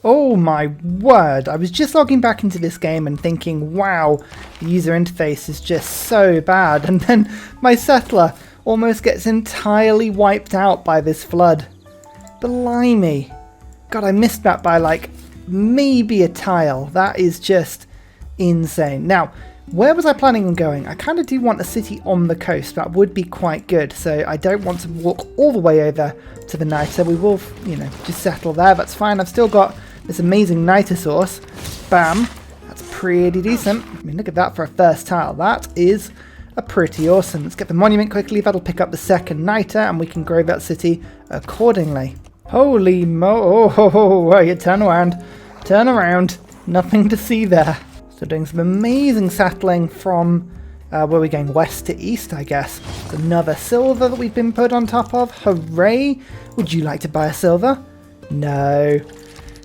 Oh my word, I was just logging back into this game and thinking, wow, the user interface is just so bad, and then my settler almost gets entirely wiped out by this flood. Blimey. God, I missed that by like maybe a tile. That is just insane. Now, where was I planning on going? I kind of do want a city on the coast. That would be quite good. So I don't want to walk all the way over to the niter. We will, you know, just settle there. That's fine. I've still got this amazing niter source. Bam. That's pretty decent. I mean, look at that for a first tile. That is pretty awesome. Let's get the monument quickly. That'll pick up the second niter and we can grow that city accordingly. Holy mo... Oh, you turn around. Turn around. Nothing to see there. So doing some amazing settling from where we're going west to east, I guess. Another silver that we've been put on top of. Hooray! Would you like to buy a silver? No.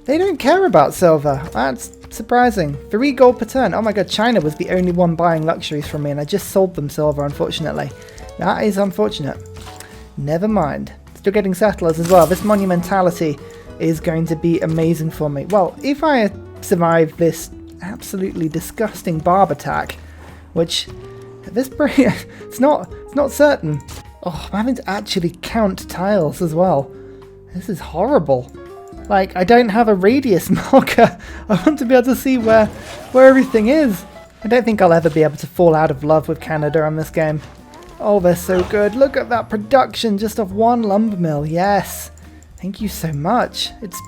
They don't care about silver. That's surprising. 3 gold per turn. Oh my god, China was the only one buying luxuries from me and I just sold them silver, unfortunately. That is unfortunate. Never mind. Still getting settlers as well. This monumentality is going to be amazing for me. Well, if I survive this absolutely disgusting barb attack, which at this point it's not certain. Oh, I'm having to actually count tiles as well. This is horrible. Like, I don't have a radius marker. I want to be able to see where everything is. I don't think I'll ever be able to fall out of love with Canada on this game. Oh, they're so good. Look at that production just of one lumber mill. Yes. Thank you so much. It's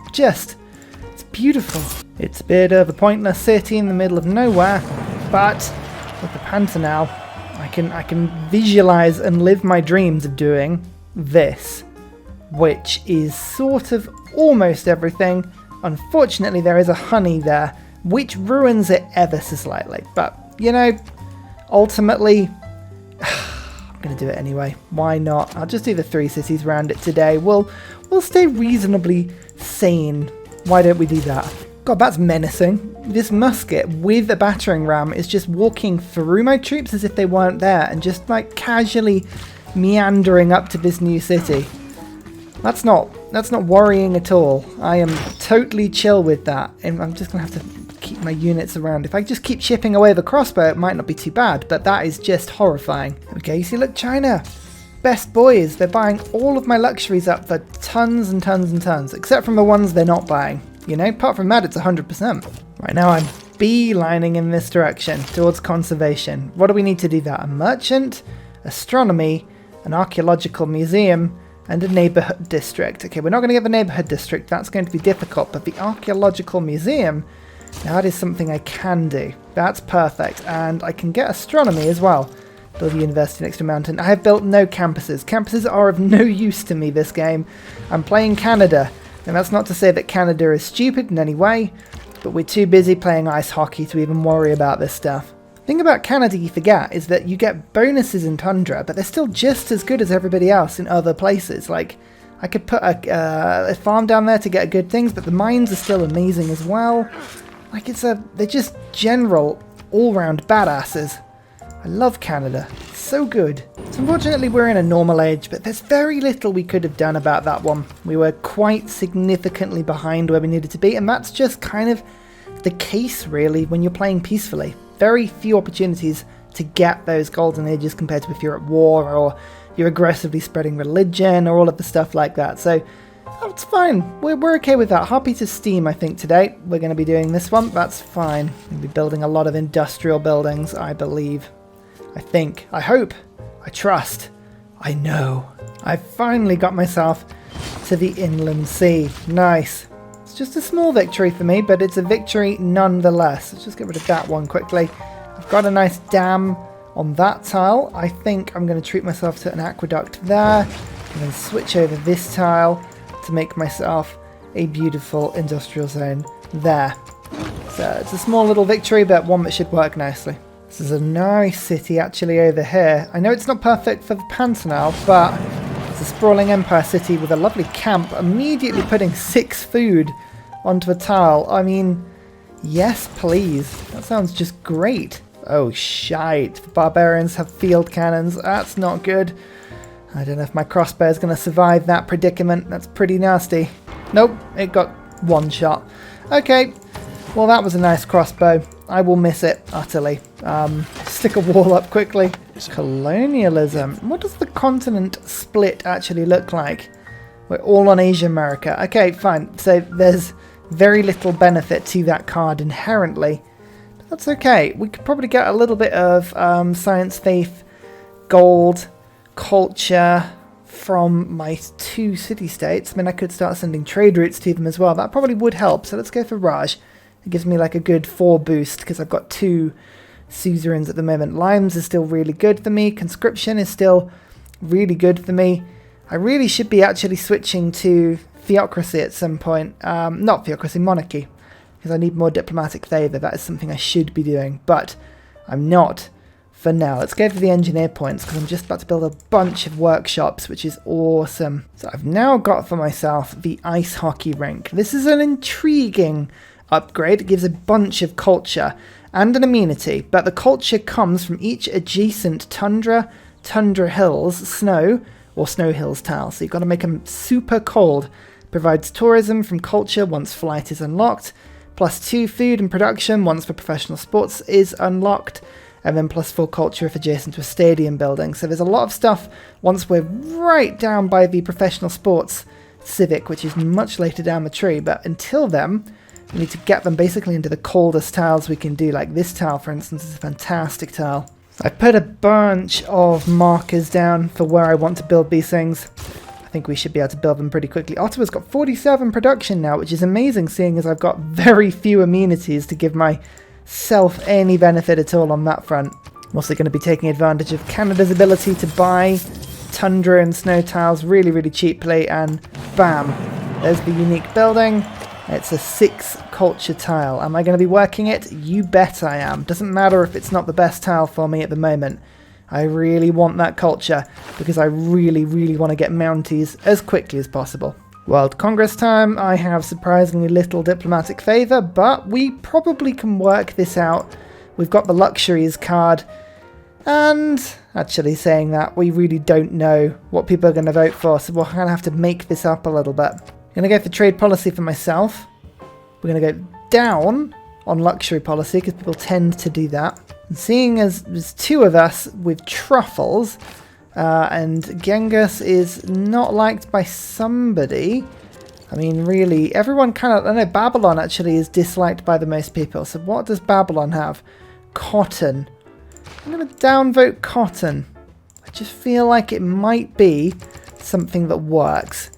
beautiful. It's a bit of a pointless city in the middle of nowhere, but with the Pantanal, I can visualize and live my dreams of doing this, which is sort of almost everything. Unfortunately, there is a honey there, which ruins it ever so slightly. But, you know, ultimately, I'm going to do it anyway. Why not? I'll just do the 3 cities around it today. We'll stay reasonably sane. Why don't we do that? God, that's menacing. This musket with a battering ram is just walking through my troops as if they weren't there and just like casually meandering up to this new city. That's not worrying at all. I am totally chill with that, and I'm just going to have to keep my units around. If I just keep chipping away the crossbow, it might not be too bad, but that is just horrifying. Okay, you see, look, China. Best boys. They're buying all of my luxuries up for tons and tons and tons, except from the ones they're not buying. You know, apart from that, it's 100%. Right now, I'm beelining in this direction towards conservation. What do we need to do that? A merchant, astronomy, an archaeological museum, and a neighborhood district. Okay, we're not going to get the neighborhood district. That's going to be difficult, but the archaeological museum, that is something I can do. That's perfect, and I can get astronomy as well. Build a university next to a mountain. I have built no campuses. Campuses are of no use to me this game. I'm playing Canada, and that's not to say that Canada is stupid in any way, but we're too busy playing ice hockey to even worry about this stuff. The thing about Canada you forget is that you get bonuses in Tundra, but they're still just as good as everybody else in other places. Like, I could put a farm down there to get good things, but the mines are still amazing as well. Like, they're just general, all-round badasses. I love Canada. It's so good. So unfortunately we're in a normal age, but there's very little we could have done about that one. We were quite significantly behind where we needed to be, and that's just kind of the case really when you're playing peacefully. Very few opportunities to get those golden ages compared to if you're at war or you're aggressively spreading religion or all of the stuff like that. So that's fine. We're okay with that. Happy to Steam, I think, today. We're going to be doing this one. That's fine. We'll be building a lot of industrial buildings, I believe. I think. I hope. I trust. I know. I've finally got myself to the inland sea. Nice. It's just a small victory for me, but it's a victory nonetheless. Let's just get rid of that one quickly. I've got a nice dam on that tile. I think I'm going to treat myself to an aqueduct there, and then switch over this tile to make myself a beautiful industrial zone there. So it's a small little victory, but one that should work nicely. This is a nice city actually over here. I know it's not perfect for the Pantanal, but it's a sprawling empire city with a lovely camp, immediately putting 6 food onto a tile. I mean, yes please. That sounds just great. Oh shite, the barbarians have field cannons. That's not good. I don't know if my crossbow is going to survive that predicament. That's pretty nasty. Nope, it got One shot. Okay, well that was a nice crossbow. I will miss it utterly. Stick a wall up quickly. Colonialism. What does the continent split actually look like? We're all on Asia America. Okay, fine. So there's very little benefit to that card inherently. That's okay. We could probably get a little bit of science, faith, gold, culture from my 2 city-states. I mean, I could start sending trade routes to them as well. That probably would help. So let's go for Raj. It gives me like a good 4 boost because I've got 2 suzerains at the moment. Limes is still really good for me. Conscription is still really good for me. I really should be actually switching to theocracy at some point. Not theocracy, monarchy. Because I need more diplomatic favour. That is something I should be doing. But I'm not for now. Let's go for the engineer points because I'm just about to build a bunch of workshops, which is awesome. So I've now got for myself the ice hockey rink. This is an intriguing upgrade. It gives a bunch of culture and an amenity, but the culture comes from each adjacent tundra hills, snow, or snow hills tile. So you've got to make them super cold. Provides tourism from culture once flight is unlocked, +2 food and production once for professional sports is unlocked, and then +4 culture if adjacent to a stadium building. So there's a lot of stuff once we're right down by the professional sports civic, which is much later down the tree, but until then, we need to get them basically into the coldest tiles we can do, like this tile, for instance, is a fantastic tile. I put a bunch of markers down for where I want to build these things. I think we should be able to build them pretty quickly. Ottawa's got 47 production now, which is amazing, seeing as I've got very few amenities to give myself any benefit at all on that front. I'm also going to be taking advantage of Canada's ability to buy tundra and snow tiles really, really cheaply, and bam, there's the unique building. It's a 6 culture tile. Am I going to be working it? You bet I am. Doesn't matter if it's not the best tile for me at the moment. I really want that culture because I really, really want to get Mounties as quickly as possible. World Congress time. I have surprisingly little diplomatic favour, but we probably can work this out. We've got the luxuries card, and actually saying that, we really don't know what people are going to vote for, so we're going to have to make this up a little bit. I'm going to go for trade policy for myself. We're going to go down on luxury policy because people tend to do that. And seeing as there's 2 of us with truffles, and Genghis is not liked by somebody. I mean, really, everyone kind of... I know Babylon actually is disliked by the most people. So what does Babylon have? Cotton. I'm going to downvote cotton. I just feel like it might be something that works.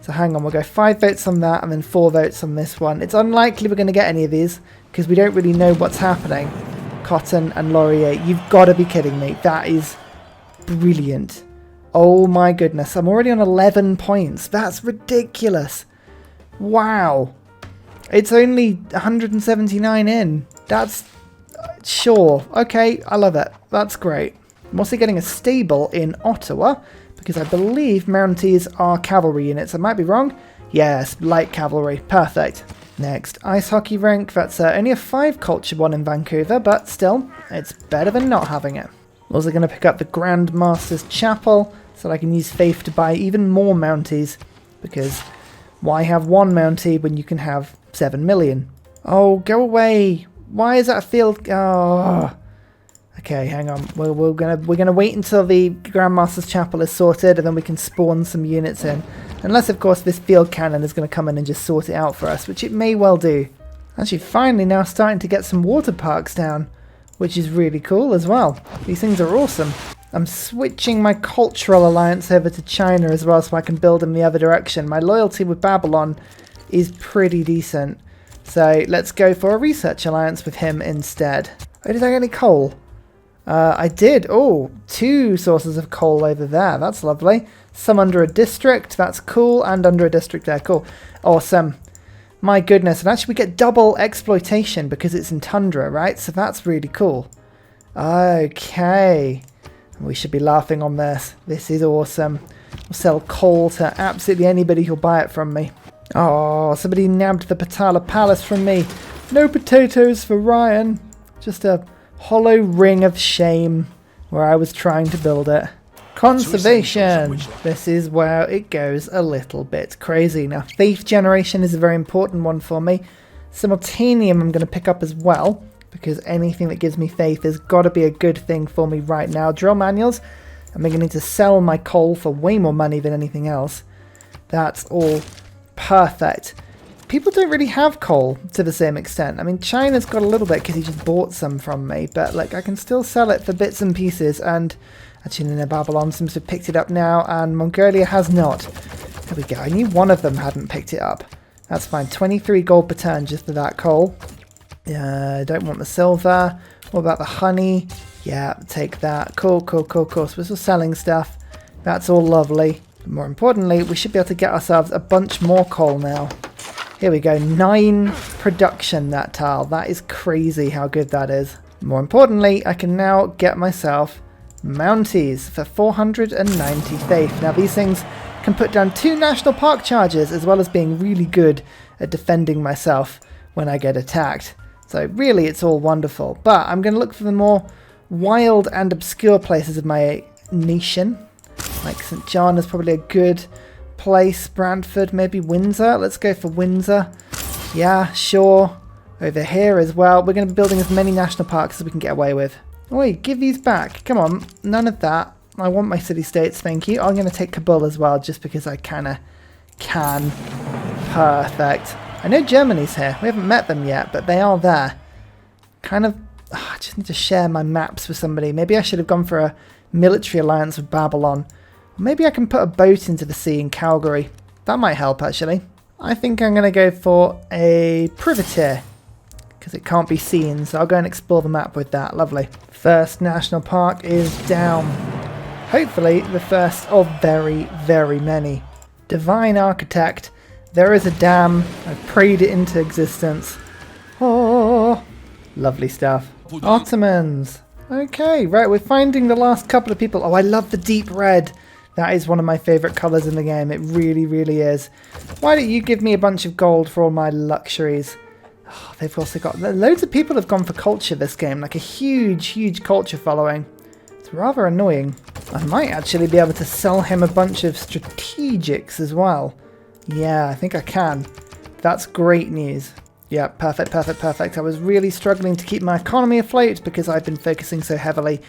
So hang on, we'll go 5 votes on that and then 4 votes on this one. It's unlikely we're going to get any of these because we don't really know what's happening. Cotton and Laurier. You've got to be kidding me. That is brilliant. Oh my goodness. I'm already on 11 points. That's ridiculous. Wow. It's only 179 in. That's... sure. Okay, I love it. That's great. I'm also getting a stable in Ottawa, because I believe Mounties are cavalry units. I might be wrong. Yes, light cavalry. Perfect. Next, ice hockey rink. That's only a 5 culture one in Vancouver, but still, it's better than not having it. I'm also going to pick up the Grand Master's Chapel so that I can use faith to buy even more Mounties, because why have 1 Mountie when you can have 7 million? Oh, go away. Why is that a field? Oh. Okay, hang on. We're gonna wait until the Grandmaster's Chapel is sorted, and then we can spawn some units in. Unless, of course, this field cannon is going to come in and just sort it out for us, which it may well do. Actually, finally now starting to get some water parks down, which is really cool as well. These things are awesome. I'm switching my cultural alliance over to China as well, so I can build in the other direction. My loyalty with Babylon is pretty decent, so let's go for a research alliance with him instead. Oh, did I get any coal? I did. Oh, 2 sources of coal over there. That's lovely. Some under a district. That's cool. And under a district there. Cool. Awesome. My goodness. And actually we get double exploitation because it's in tundra, right? So that's really cool. Okay. We should be laughing on this. This is awesome. We'll sell coal to absolutely anybody who'll buy it from me. Oh, somebody nabbed the Patala Palace from me. No potatoes for Ryan. Just a hollow ring of shame where I was trying to build it. Conservation. This is where it goes a little bit crazy. Now, faith generation is a very important one for me. Simultaneum I'm going to pick up as well, because anything that gives me faith has got to be a good thing for me right now. Drill manuals. I'm going to need to sell my coal for way more money than anything else. That's all perfect. People don't really have coal to the same extent. I mean, China's got a little bit because he just bought some from me, but like I can still sell it for bits and pieces. And actually, no, Babylon seems to have picked it up now, and Mongolia has not. There we go. I knew one of them hadn't picked it up. That's fine. 23 gold per turn just for that coal. I don't want the silver. What about the honey? Yeah, take that. Cool, cool, cool, cool. So we're still selling stuff. That's all lovely. But more importantly, we should be able to get ourselves a bunch more coal now. Here we go. 9 production that tile. That is crazy how good that is. More importantly, I can now get myself Mounties for 490 faith. Now these things can put down 2 national park charges, as well as being really good at defending myself when I get attacked. So really it's all wonderful. But I'm going to look for the more wild and obscure places of my nation. Like St. John is probably a good place. Brantford, maybe Windsor. Let's go for Windsor. Yeah, sure. Over here as well. We're going to be building as many national parks as we can get away with. Wait, give these back. Come on. None of that. I want my city-states, thank you. I'm going to take Kabul as well, just because I kinda can. Perfect. I know Germany's here. We haven't met them yet, but they are there. Kind of... I just need to share my maps with somebody. Maybe I should have gone for a military alliance with Babylon. Maybe I can put a boat into the sea in Calgary. That might help, actually. I think I'm going to go for a privateer, because it can't be seen, so I'll go and explore the map with that. Lovely. First national park is down. Hopefully the first of very, very many. Divine Architect. There is a dam. I've prayed it into existence. Oh, lovely stuff. Ottomans. Okay, right, we're finding the last couple of people. Oh, I love the deep red. That is one of my favourite colours in the game. It really, really is. Why don't you give me a bunch of gold for all my luxuries? Oh, they've also got... Loads of people have gone for culture this game. Like a huge, huge culture following. It's rather annoying. I might actually be able to sell him a bunch of strategics as well. Yeah, I think I can. That's great news. Yeah, perfect, perfect, perfect. I was really struggling to keep my economy afloat because I've been focusing so heavily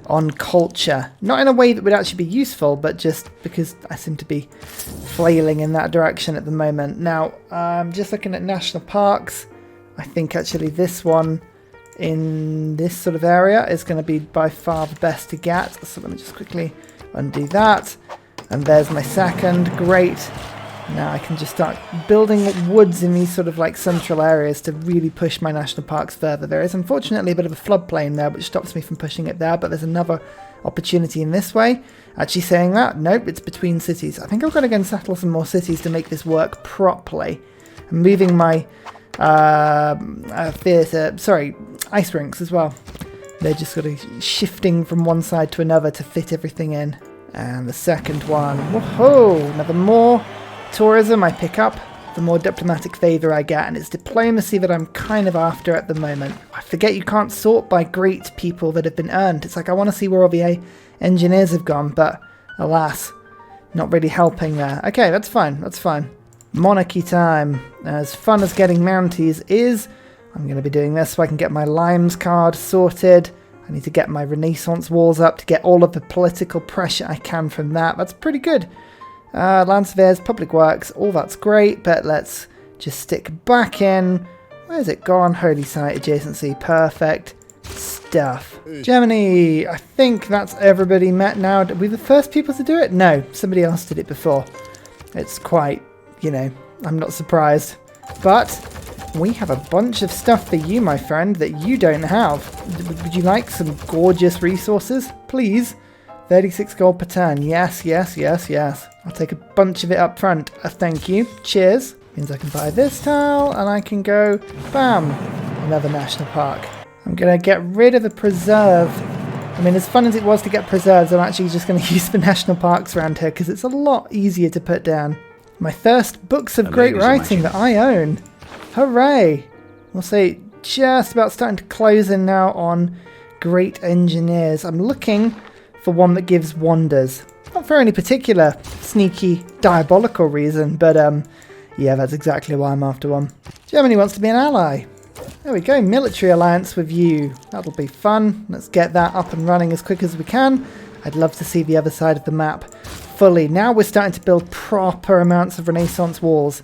on culture. Not in a way that would actually be useful, but just because I seem to be flailing in that direction at the moment. Now, just looking at national parks, I think actually this one in this sort of area is going to be by far the best to get. So let me just quickly undo that. And there's my second. Great. Now I can just start building woods in these sort of like central areas to really push my national parks further. There is unfortunately a bit of a floodplain there, which stops me from pushing it there, but there's another opportunity in this way. Actually saying that, nope, it's between cities. I think I've got to go and settle some more cities to make this work properly. I'm moving my ice rinks as well. They're just sort of shifting from one side to another to fit everything in. And the second one, whoa, another more tourism I pick up, the more diplomatic favour I get, and it's diplomacy that I'm kind of after at the moment. I forget you can't sort by great people that have been earned. It's like I want to see where all the engineers have gone, but alas, not really helping there. Okay, that's fine, that's fine. Monarchy time. As fun as getting Mounties is, I'm going to be doing this so I can get my Limes card sorted. I need to get my Renaissance walls up to get all of the political pressure I can from that. That's pretty good. Land surveyors, public works, all that's great, but let's just stick back in. Where's it gone? Holy site adjacency, perfect stuff. Germany, I think that's everybody met now. Are we the first people to do it? No, somebody else did it before. It's quite, you know, I'm not surprised. But we have a bunch of stuff for you, my friend, that you don't have. Would you like some gorgeous resources? Please. 36 gold per turn. Yes, yes, yes, yes. I'll take a bunch of it up front. Thank you. Cheers. Means I can buy this tile and I can go, bam, another national park. I'm going to get rid of the preserve. I mean, as fun as it was to get preserves, I'm actually just going to use the national parks around here because it's a lot easier to put down. My first books of great writing that I own. Hooray! We'll say just about starting to close in now on great engineers. I'm looking for one that gives wonders. Not for any particular sneaky, diabolical reason, but yeah, that's exactly why I'm after one. Germany wants to be an ally. There we go, military alliance with you. That'll be fun. Let's get that up and running as quick as we can. I'd love to see the other side of the map fully. Now we're starting to build proper amounts of Renaissance walls.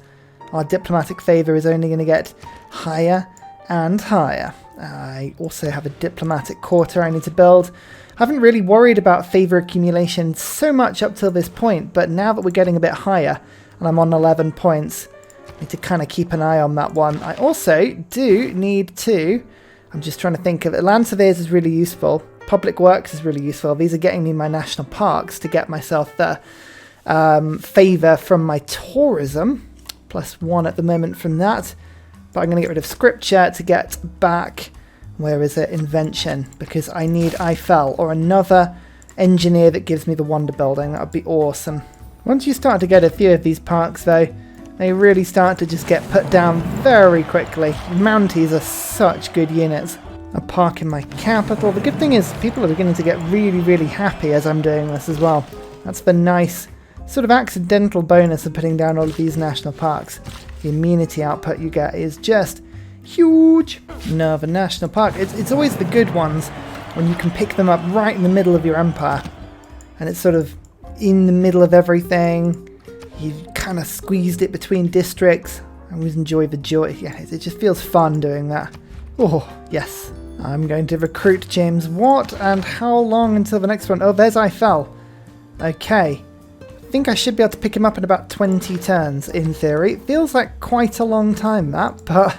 Our diplomatic favour is only going to get higher and higher. I also have a diplomatic quarter I need to build. I haven't really worried about favour accumulation so much up till this point, but now that we're getting a bit higher, and I'm on 11 points, I need to kind of keep an eye on that one. I also do need to, I'm just trying to think of it, land surveyors is really useful, public works is really useful. These are getting me my national parks to get myself the favour from my tourism, +1 at the moment from that. But I'm going to get rid of scripture to get back, where is it, invention, because I need Eiffel or another engineer that gives me the wonder building. That would be awesome. Once you start to get a few of these parks though, they really start to just get put down very quickly. Mounties are such good units. A park in my capital. The good thing is people are beginning to get really happy as I'm doing this as well. That's the nice sort of accidental bonus of putting down all of these national parks. The amenity output you get is just huge. Another national park. It's always the good ones when you can pick them up right in the middle of your empire. And it's sort of in the middle of everything. You've kind of squeezed it between districts. I always enjoy the joy. Yeah, it just feels fun doing that. Oh, yes. I'm going to recruit James Watt. And how long until the next one? Oh, there's Eiffel. Okay. I think I should be able to pick him up in about 20 turns, in theory. It feels like quite a long time, that, but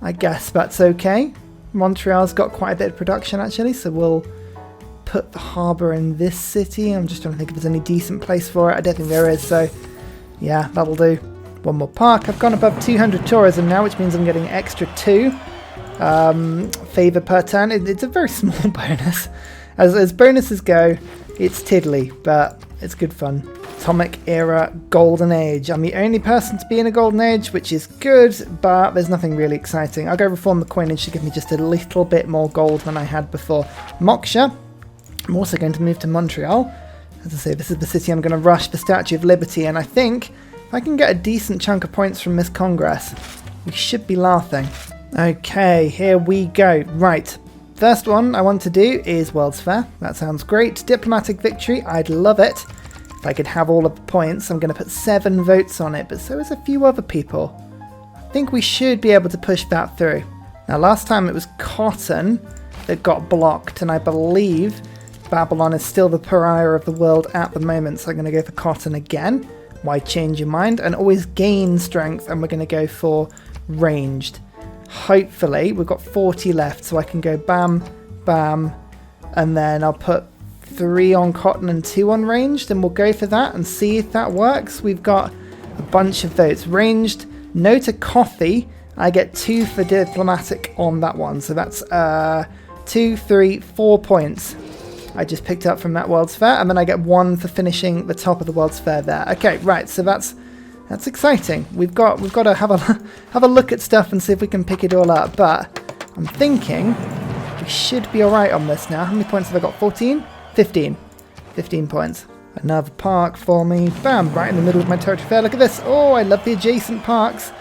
I guess that's okay. Montreal's got quite a bit of production, actually, so we'll put the harbour in this city. I'm just trying to think if there's any decent place for it. I don't think there is, so yeah, that'll do. One more park. I've gone above 200 tourism now, which means I'm getting extra 2 favour per turn. It's a very small bonus. As bonuses go, it's tiddly, but it's good fun. Atomic Era Golden Age. I'm the only person to be in a Golden Age, which is good, but there's nothing really exciting. I'll go reform the coinage to give me just a little bit more gold than I had before. Moksha. I'm also going to move to Montreal. As I say, this is the city I'm going to rush the Statue of Liberty, and I think if I can get a decent chunk of points from this Congress, we should be laughing. Okay, here we go. Right. First one I want to do is World's Fair. That sounds great. Diplomatic victory. I'd love it. If I could have all of the points, I'm going to put 7 votes on it, but so is a few other people. I think we should be able to push that through. Now, last time it was cotton that got blocked, and I believe Babylon is still the pariah of the world at the moment, so I'm going to go for cotton again. Why change your mind? And always gain strength, and we're going to go for ranged. Hopefully, we've got 40 left, so I can go bam, bam, and then I'll put 3 on cotton and 2 on ranged, and we'll go for that and see if that works. We've got a bunch of votes. Ranged, no to coffee. I get 2 for diplomatic on that one, so that's 2, 3, 4 points I just picked up from that World's Fair, and then I get 1 for finishing the top of the World's Fair there. Okay, right, so that's exciting. We've got to have a look at stuff and see if we can pick it all up, but I'm thinking we should be alright on this now. How many points have I got? 14? 15 points. Another park for me. Bam, right in the middle of my territory fair. Look at this. Oh, I love the adjacent parks.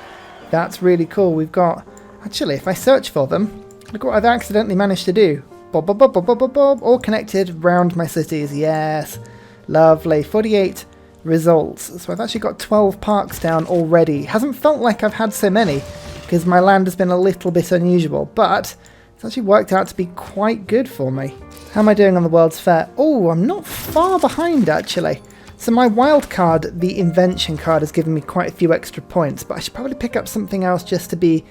That's really cool. We've got, actually, if I search for them, look what I've accidentally managed to do. Bob, bob, bob, bob, bob, bob, bob. All connected round my cities. Yes. Lovely. 48 results. So I've actually got 12 parks down already. Hasn't felt like I've had so many because my land has been a little bit unusual, but it's actually worked out to be quite good for me. How am I doing on the World's Fair? Oh, I'm not far behind, actually. So my wild card, the invention card, has given me quite a few extra points, but I should probably pick up something else just to be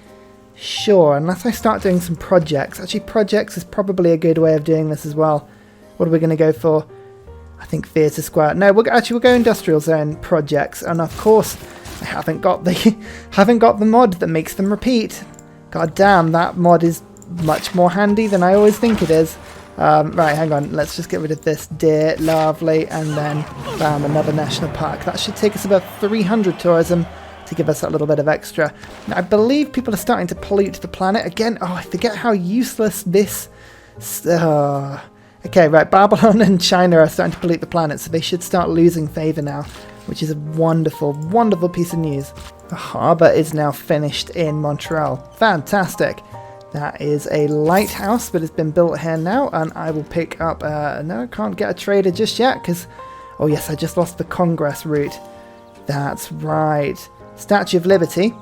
sure, unless I start doing some projects. Actually, projects is probably a good way of doing this as well. What are we going to go for? I think Theatre Square. No, we'll go Industrial Zone projects, and of course, I haven't got the mod that makes them repeat. God damn, that mod is much more handy than I always think it is. Right, hang on, let's just get rid of this deer, lovely, and then bam, another national park. That should take us about 300 tourism to give us that little bit of extra. Now, I believe people are starting to pollute the planet again. Oh, I forget how useless this Okay, right, Babylon and China are starting to pollute the planet, so they should start losing favour now, which is a wonderful, wonderful piece of news. The harbour is now finished in Montreal. Fantastic. That is a lighthouse that has been built here now, and I will pick up... no, I can't get a trader just yet, because... Oh yes, I just lost the Congress route. That's right. Statue of Liberty.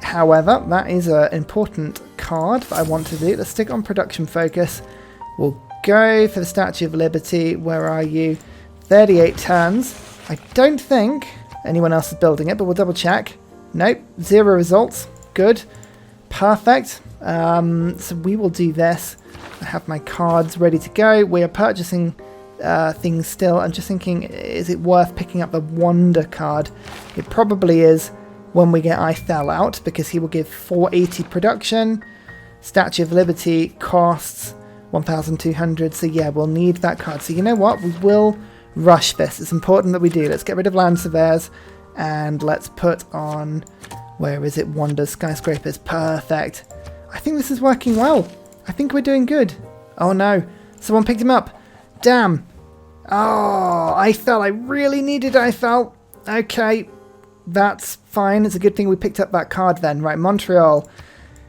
However, that is an important card that I want to do. Let's stick on production focus. We'll go for the Statue of Liberty. Where are you? 38 turns. I don't think anyone else is building it, but we'll double check. Nope, 0 results. Good. Perfect. So we will do this. I have my cards ready to go. We are purchasing things still. I'm just thinking, is it worth picking up the Wonder card? It probably is when we get Ithel out, because he will give 480 production. Statue of Liberty costs 1,200, so yeah, we'll need that card. So you know what? We will rush this. It's important that we do. Let's get rid of Land Surveyors, and let's put on... Where is it? Wonder Skyscrapers. Perfect. I think this is working well. I think we're doing good. Oh no. Someone picked him up. Damn. Oh, I really needed Eiffel. Okay. That's fine. It's a good thing we picked up that card then. Right, Montreal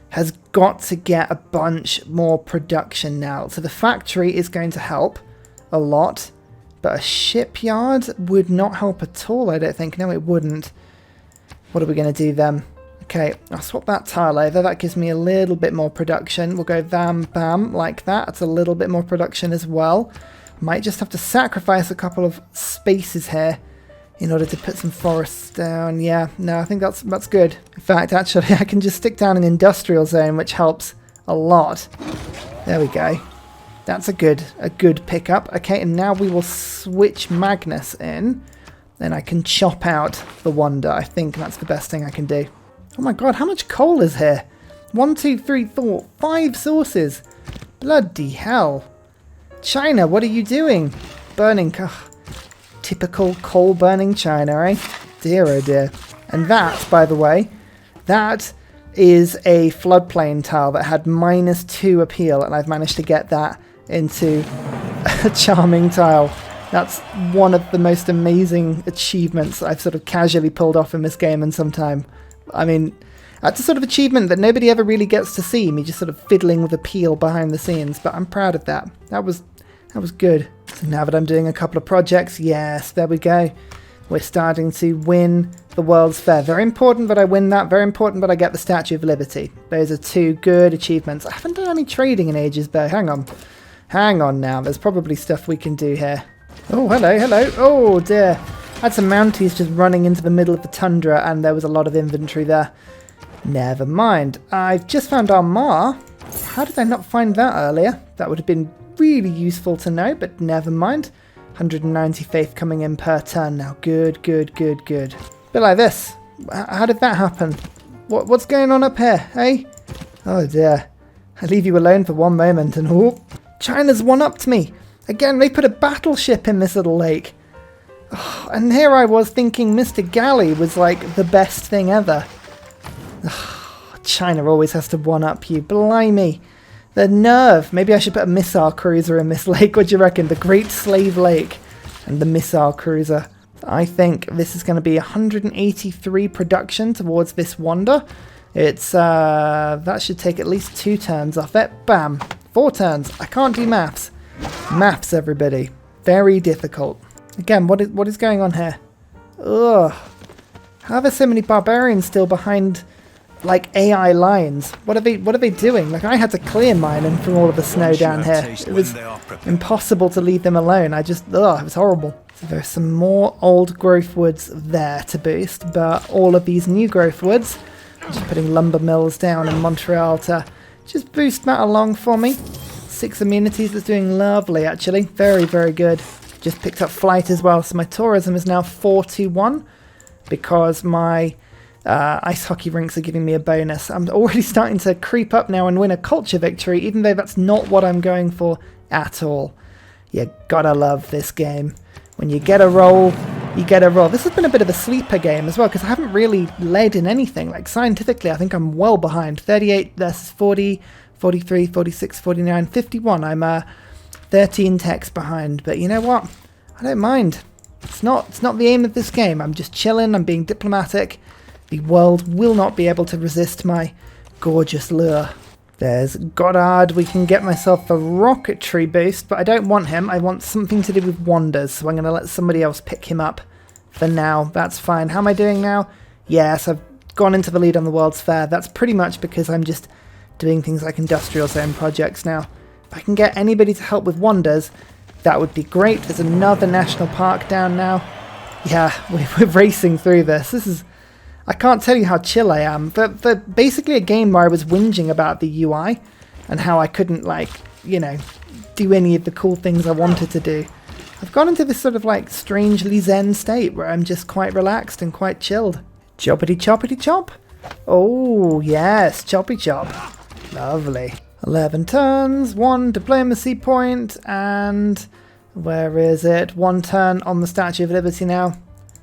has got to get a bunch more production now. So the factory is going to help a lot, but a shipyard would not help at all, I don't think. No, it wouldn't. What are we going to do then? Okay, I'll swap that tile over. That gives me a little bit more production. We'll go bam, bam, like that. It's a little bit more production as well. Might just have to sacrifice a couple of spaces here in order to put some forests down. Yeah, no, I think that's good. In fact, actually, I can just stick down an industrial zone, which helps a lot. There we go. That's a good pickup. Okay, and now we will switch Magnus in. Then I can chop out the Wonder. I think that's the best thing I can do. Oh my god, how much coal is here? 1, 2, 3, 4, 5 sources. Bloody hell. China, what are you doing? Burning... typical coal-burning China, eh? Dear, oh dear. And that, by the way, that is a floodplain tile that had -2 appeal, and I've managed to get that into a charming tile. That's one of the most amazing achievements I've sort of casually pulled off in this game in some time. I mean, that's a sort of achievement that nobody ever really gets to see, me just sort of fiddling with appeal behind the scenes, but I'm proud of that. That was good. So now that I'm doing a couple of projects, yes, there we go. We're starting to win the World's Fair. Very important that I win that. Very important that I get the Statue of Liberty. Those are 2 good achievements. I haven't done any trading in ages, though. Hang on. Hang on now. There's probably stuff we can do here. Oh, hello, hello. Oh, dear. I had some Mounties just running into the middle of the tundra, and there was a lot of inventory there. Never mind. I've just found Armagh. How did I not find that earlier? That would have been really useful to know, but never mind. 190 faith coming in per turn now. Good, good, good, good. Bit like this. How did that happen? What's going on up here, eh? Oh dear. I leave you alone for one moment and oh, China's one-upped me. Again, they put a battleship in this little lake. Oh, and here I was thinking Mr. Galley was like the best thing ever. Oh, China always has to one-up you. Blimey. The nerve. Maybe I should put a missile cruiser in this lake. What do you reckon? The Great Slave Lake and the missile cruiser. I think this is going to be 183 production towards this Wonder. It's that should take at least 2 turns off it. Bam. 4 turns. I can't do maths. Maths, everybody. Very difficult. Again, what is going on here? Ugh. How are there so many barbarians still behind, like, AI lines? What are they doing? Like, I had to clear mine and from all of the snow down here. It was impossible to leave them alone. It was horrible. So there's some more old growth woods there to boost, but all of these new growth woods, I'm just putting lumber mills down in Montreal to just boost that along for me. 6 amenities, that's doing lovely actually. Very, very good. Just picked up flight as well, so my tourism is now 421 because my ice hockey rinks are giving me a bonus. I'm already starting to creep up now and win a culture victory, even though that's not what I'm going for at all. You gotta love this game. When you get a roll, you get a roll. This has been a bit of a sleeper game as well, because I haven't really led in anything. Like, scientifically, I think I'm well behind. 38 versus 40, 43, 46, 49, 51. I'm 13 techs behind, but you know what? I don't mind. It's not the aim of this game. I'm just chilling, I'm being diplomatic. The world will not be able to resist my gorgeous lure. There's Goddard. We can get myself a rocketry boost, but I don't want him. I want something to do with wonders, so I'm going to let somebody else pick him up for now. That's fine. How am I doing now? Yes, I've gone into the lead on the World's Fair. That's pretty much because I'm just doing things like industrial zone projects now. If I can get anybody to help with wonders, that would be great. There's another national park down now. Yeah, we're racing through this. This is... I can't tell you how chill I am. For basically a game where I was whinging about the UI and how I couldn't, like, you know, do any of the cool things I wanted to do. I've gone into this sort of, like, strangely zen state where I'm just quite relaxed and quite chilled. Choppity choppity chop. Oh, yes, choppy chop. Lovely. 11 turns, 1 diplomacy point, and where is it? 1 turn on the Statue of Liberty now.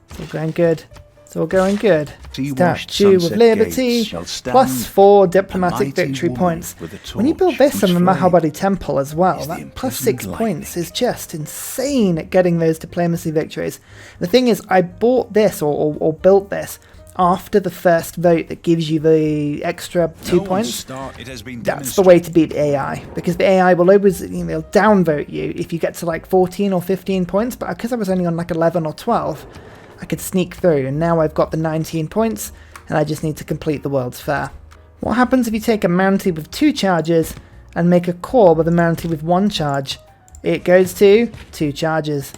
It's all going good. It's all going good. Statue of Liberty, plus 4 diplomatic victory points. When you build this in the Mahabodhi Temple as well, that plus 6 points is just insane at getting those diplomacy victories. The thing is, I bought this, or built this, after the first vote that gives you the extra 2 points. That's the way to beat AI, because the AI will always, you know, they'll downvote you if you get to like 14 or 15 points, but because I was only on like 11 or 12, I could sneak through, and now I've got the 19 points, and I just need to complete the World's Fair. What happens if you take a Mountie with 2 charges and make a core with a Mountie with 1 charge? It goes to 2 charges.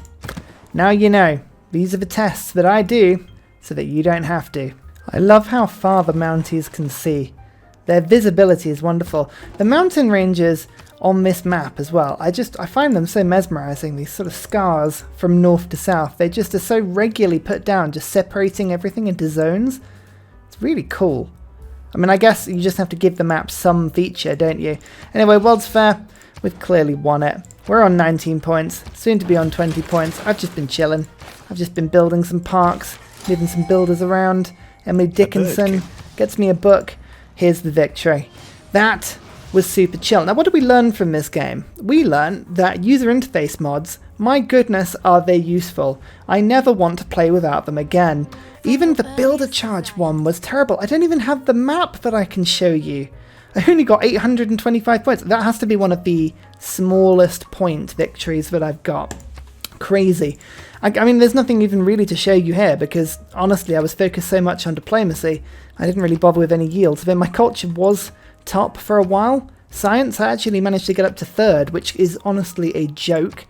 Now you know, these are the tests that I do so that you don't have to. I love how far the Mounties can see. Their visibility is wonderful. The mountain ranges on this map as well, I find them so mesmerizing, these sort of scars from north to south. They just are so regularly put down, just separating everything into zones. It's really cool. I mean, I guess you just have to give the map some feature, don't you? Anyway, World's Fair, we've clearly won it. We're on 19 points, soon to be on 20 points. I've just been chilling. I've just been building some parks, moving some builders around. Emily Dickinson gets me a book. Here's the victory. That was super chill. Now, what did we learn from this game? We learned that user interface mods, my goodness, are they useful. I never want to play without them again. Even the builder charge one was terrible. I don't even have the map that I can show you. I only got 825 points. That has to be one of the smallest point victories that I've got. Crazy. I mean, there's nothing even really to show you here because, honestly, I was focused so much on diplomacy, I didn't really bother with any yields. Then my culture was top for a while. Science, I actually managed to get up to 3rd, which is honestly a joke.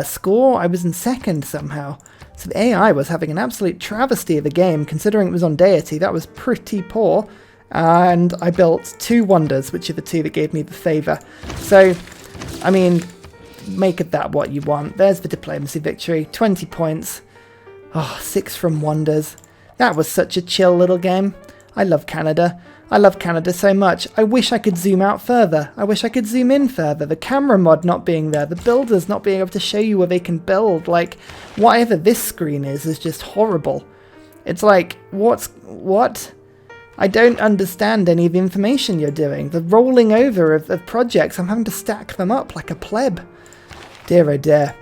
Score, I was in 2nd somehow. So the AI was having an absolute travesty of a game, considering it was on Deity. That was pretty poor. And I built 2 wonders, which are the 2 that gave me the favour. So, I mean, make of that what you want. There's the diplomacy victory, 20 points. Oh, 6 from wonders. That was such a chill little game. I love Canada. I love Canada so much. I wish I could zoom out further. I wish I could zoom in further. The camera mod not being there. The builders not being able to show you where they can build. Like, whatever this screen is just horrible. It's like, what? I don't understand any of the information you're doing. The rolling over of projects, I'm having to stack them up like a pleb. Dear oh dear.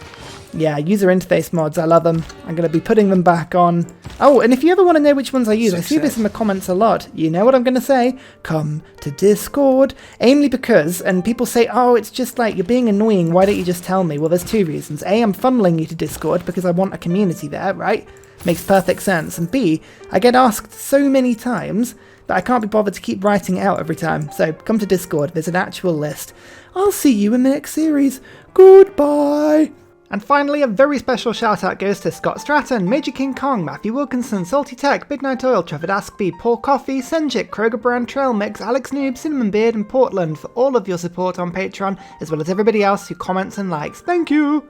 Yeah, user interface mods, I love them. I'm going to be putting them back on. Oh, and if you ever want to know which ones I use, I see this in the comments a lot. You know what I'm going to say? Come to Discord. Mainly because, and people say, oh, it's just like, you're being annoying, why don't you just tell me? Well, there's 2 reasons. A, I'm funneling you to Discord because I want a community there, right? Makes perfect sense. And B, I get asked so many times that I can't be bothered to keep writing it out every time. So come to Discord, there's an actual list. I'll see you in the next series. Goodbye! And finally, a very special shout out goes to Scott Stratton, Major King Kong, Matthew Wilkinson, Salty Tech, Big Night Oil, Trevor Askby, Paul Coffey, Senjik, Kroger Brand, Trail Mix, Alex Noob, Cinnamon Beard and Portland for all of your support on Patreon, as well as everybody else who comments and likes. Thank you!